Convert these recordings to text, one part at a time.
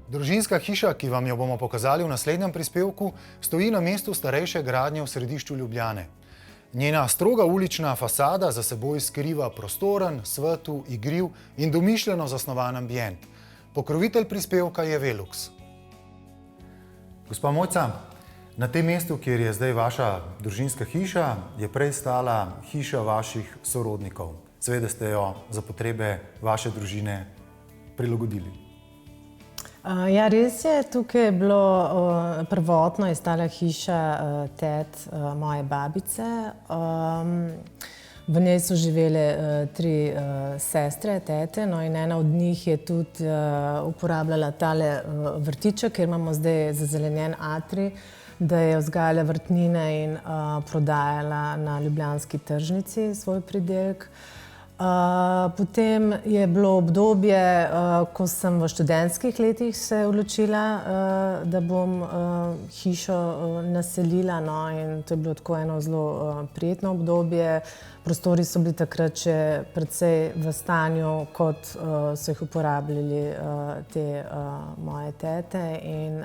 Družinska hiša, ki vam jo bomo pokazali v naslednjem prispevku, stoji na mestu starejše gradnje v središču Ljubljane. Njena stroga ulična fasada za seboj skriva prostoren, svetu, igriv in domišljeno zasnovan ambient. Pokrovitelj prispevka je Velux. Gospa Mojca, na tem mestu, kjer je zdaj vaša družinska hiša, je prej stala hiša vaših sorodnikov. Seveda ste jo za potrebe vaše družine prilagodili. Ja, res je. Tukaj je bilo prvotno je stala hiša tet moje babice. V njej so živele tri sestre, tete, no in ena od njih je tudi uporabljala tale vrtiček, kjer imamo zdaj zazelenjen atrij, da je vzgajala vrtnine in prodajala na ljubljanski tržnici svoj pridelek. Potem je bilo obdobje, ko sem v študentskih letih se odločila, da bom hišo naselila, no, in to je bilo tako eno zelo prijetno obdobje. Prostori so bili takrat še precej v stanju, kot so jih uporabljali te moje tete in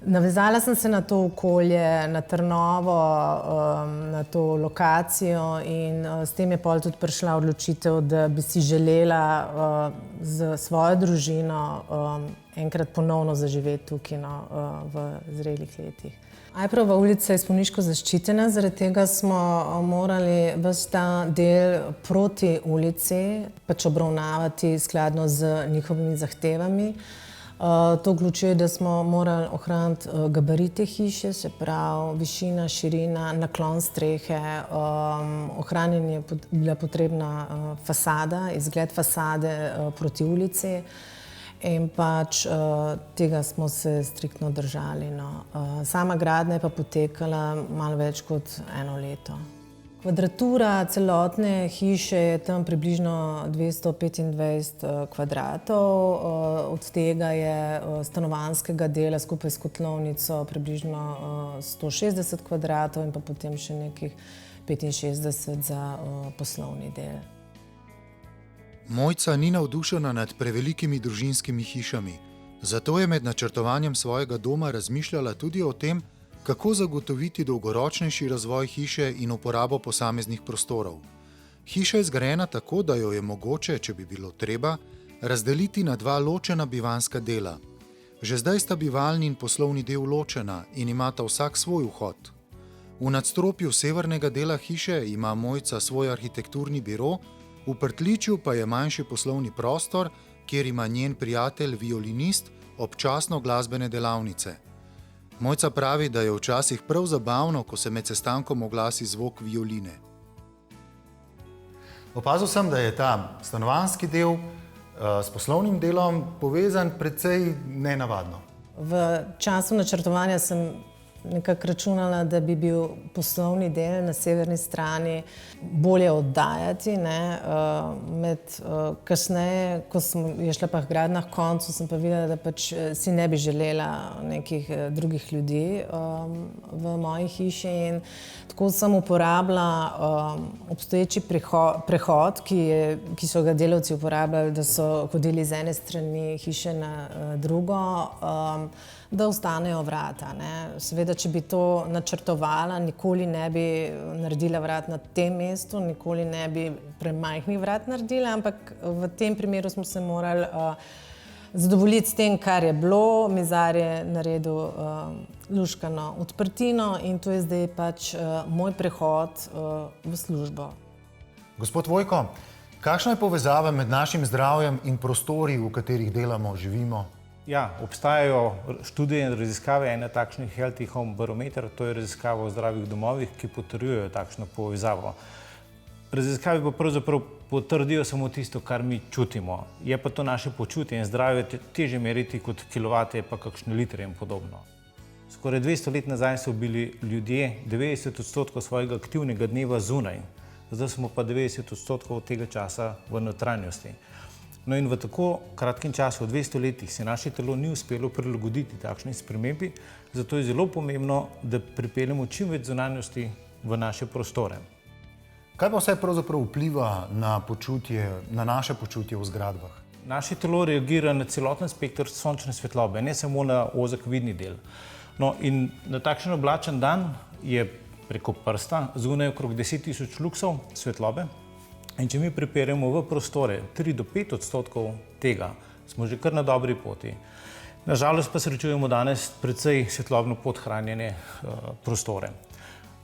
navezala sem se na to okolje, na Trnovo, na to lokacijo in s tem je pol tudi prišla odločitev, da bi si želela z svojo družino enkrat ponovno zaživeti tukaj v zrelih letih. Ajprova ulica je spomeniško zaščitena, zaradi tega smo morali ves ta del proti ulici pač obravnavati skladno z njihovimi zahtevami. To vključuje, da smo morali ohraniti gabarite hiše, se pravi višina, širina, naklon strehe, ohranjanje je bila potrebna fasada, izgled fasade proti ulici in pač tega smo se striktno držali, no. Sama gradnja je pa potekala malo več kot eno leto. Kvadratura celotne hiše je tam približno 225 kvadratov, od tega je stanovanjskega dela skupaj s kotlovnico približno 160 kvadratov in pa potem še nekih 65 za poslovni del. Mojca ni navdušena nad prevelikimi družinskimi hišami, zato je med načrtovanjem svojega doma razmišljala tudi o tem, kako zagotoviti dolgoročnejši razvoj hiše in uporabo posameznih prostorov. Hiša je zgrajena tako, da jo je mogoče, če bi bilo treba, razdeliti na dva ločena bivanjska dela. Že zdaj sta bivalni in poslovni del ločena in imata vsak svoj vhod. V nadstropju severnega dela hiše ima Mojca svoj arhitekturni biro, v pritličju pa je manjši poslovni prostor, kjer ima njen prijatelj violinist občasno glasbene delavnice. Mojca pravi, da je včasih prav zabavno, ko se med sestankom oglasi zvok violine. Opazil sem, da je ta stanovanjski del s poslovnim delom povezan precej nenavadno. V času načrtovanja sem nekako računala, da bi bil poslovni del na severni strani bolje oddajati, ne. Kasneje, ko je šla pa gradnja h koncu, sem pa videla, da pač si ne bi želela nekih drugih ljudi v moji hiši in tako sem uporabila obstoječi prehod, ki so ga delavci uporabljali, da so hodili z ene strani hiše na drugo, da ostanejo vrata, ne. Seveda, če bi to načrtovala, nikoli ne bi naredila vrat na tem mestu, nikoli ne bi premajhnih vrat naredila, ampak v tem primeru smo se morali zadovoljiti s tem, kar je bilo. Mizar je naredil luštkano odprtino in to je zdaj pač moj prehod v službo. Gospod Vojko, kakšna je povezava med našim zdravjem in prostori, v katerih delamo, živimo? Ja, obstajajo študije in raziskave, ena takšnih Healthy Home Barometer, to je raziskava o zdravih domovih, ki potrjujejo takšno povezavo. Raziskave pa pravzaprav potrdijo samo tisto, kar mi čutimo. Je pa to naše počutje in zdravje težje meriti kot kilovate pa kakšne litre in podobno. Skoraj 200 let nazaj so bili ljudje 90% svojega aktivnega dneva zunaj, zdaj smo pa 90% tega časa v notranjosti. No in v tako kratkem času, v 200 letih, se naše telo ni uspelo prilagoditi takšni spremembi, zato je zelo pomembno, da pripeljemo čim več zunanjosti v naše prostore. Kaj pa vse pravzaprav vpliva na naše počutje v zgradbah? Naše telo reagira na celoten spekter sončne svetlobe, ne samo na ozek vidni del. No, in na takšen oblačen dan je preko prsta zunaj okrog 10.000 luksov svetlobe. In če mi priperjamo v prostore 3 do 5% tega, smo že kar na dobri poti. Nažalost pa srečujemo danes precej svetlobno podhranjene prostore.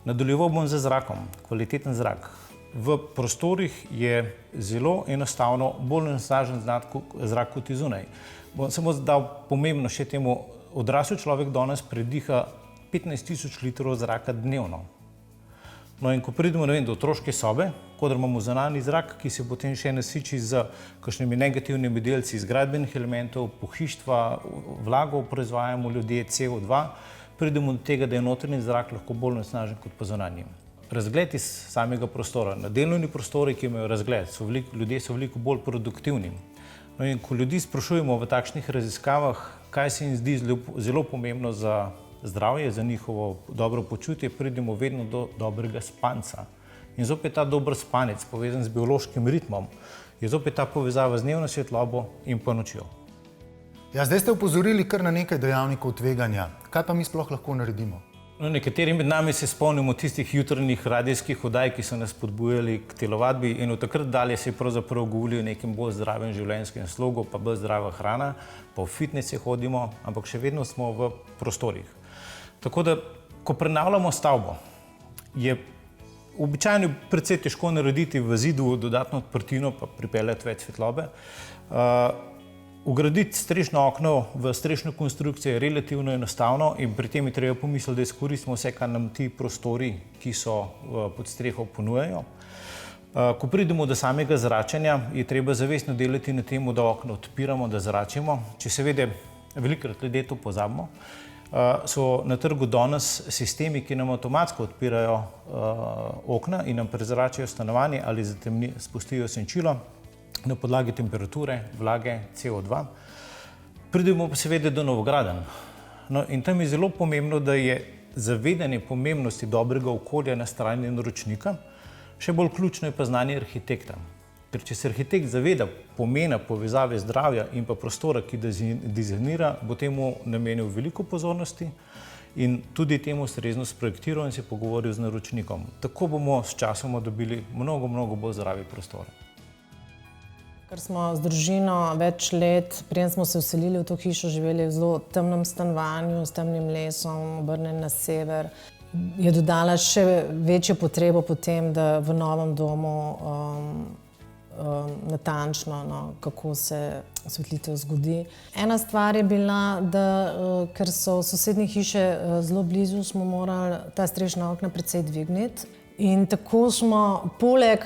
Nadaljeval bom z zrakom, kvaliteten zrak. V prostorih je zelo enostavno bolj onesnažen zrak kot zunaj. Bom samo dal pomembno še temu, odrasel človek danes prediha 15.000 litrov zraka dnevno. No in ko pridemo, ne vem, do otroške sobe, kodr imamo zunanji zrak, ki se potem še nasiči z kakšnimi negativnimi delci iz gradbenih elementov, pohištva, vlago proizvajamo ljudje, CO2, pridemo do tega, da je notranji zrak lahko bolj onesnažen kot pa zunanji. Razgled iz samega prostora, na delovni prostori, ki imajo razgled, ljudje so veliko bolj produktivni. No in ko ljudi sprašujemo v takšnih raziskavah, kaj se jim zdi zelo pomembno za zdravje, za njihovo dobro počutje, pridemo vedno do dobrega spanca. In zopet ta dober spanec, povezan z biološkim ritmom, je zopet ta povezava z dnevno svetlobo in pa nočjo. Ja, zdaj ste opozorili kar na nekaj dejavnikov tveganja. Kaj pa mi sploh lahko naredimo? No, nekateri med nami se spomnimo tistih jutranjih radijskih oddaj, ki so nas spodbujali k telovadbi, in od takrat dalje se je pravzaprav govorilo o nekem bolj zdravem življenjskem slogu, pa bolj zdrava hrana, pa v fitnese hodimo, ampak še vedno smo v prostorih. Tako da, ko prenavljamo stavbo, je običajno precej težko narediti v zidu dodatno odprtino, pa pripeljati več svetlobe. Ugraditi strešno okno v strešno konstrukcijo je relativno enostavno in pri tem je treba pomisliti, da izkoristimo vse, kar nam ti prostori, ki so pod streho, ponujajo. Ko pridemo do samega zračenja, je treba zavestno delati na tem, da okno odpiramo, da zračimo. Če seveda velikokrat ljudje to pozabimo, so na trgu danes sistemi, ki nam avtomatsko odpirajo okna in nam prezračajo stanovanje ali spustijo senčilo na podlagi temperature, vlage, CO2. Pridemo pa seveda do novogradenj. No, in tam je zelo pomembno, da je zavedanje pomembnosti dobrega okolja na strani naročnika, še bolj ključno je pa znanje arhitekta. Ker če se arhitekt zaveda pomena povezave zdravja in pa prostora, ki dizajnira, bo temu namenil veliko pozornosti in tudi temu ustrezno sprojektiral in se pogovoril z naročnikom. Tako bomo s časoma dobili mnogo bolj zdravi prostor. Ker smo z družino več let, preden smo se vselili v to hišo, živeli v zelo temnem stanovanju, s temnim lesom, obrnjen na sever, je dodala še večjo potrebo po tem, da v novem domu natančno, kako se osvetlitev zgodi. Ena stvar je bila, da ker so sosednje hiše zelo blizu, smo morali ta strešna okna precej dvigniti. In tako smo poleg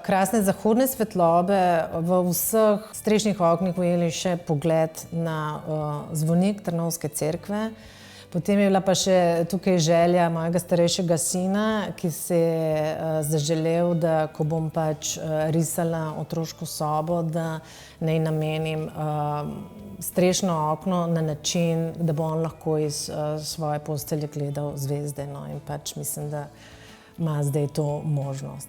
krasne zahodne svetlobe v vseh strešnih oknih ujeli še pogled na zvonik Trnovske cerkve. Potem je bila pa še tukaj želja mojega starejšega sina, ki se je zaželel, da ko bom pač risala otroško sobo, da naj namenim strešno okno na način, da bo on lahko iz svoje postelje gledal zvezde. No, in pač mislim, da ima zdaj to možnost.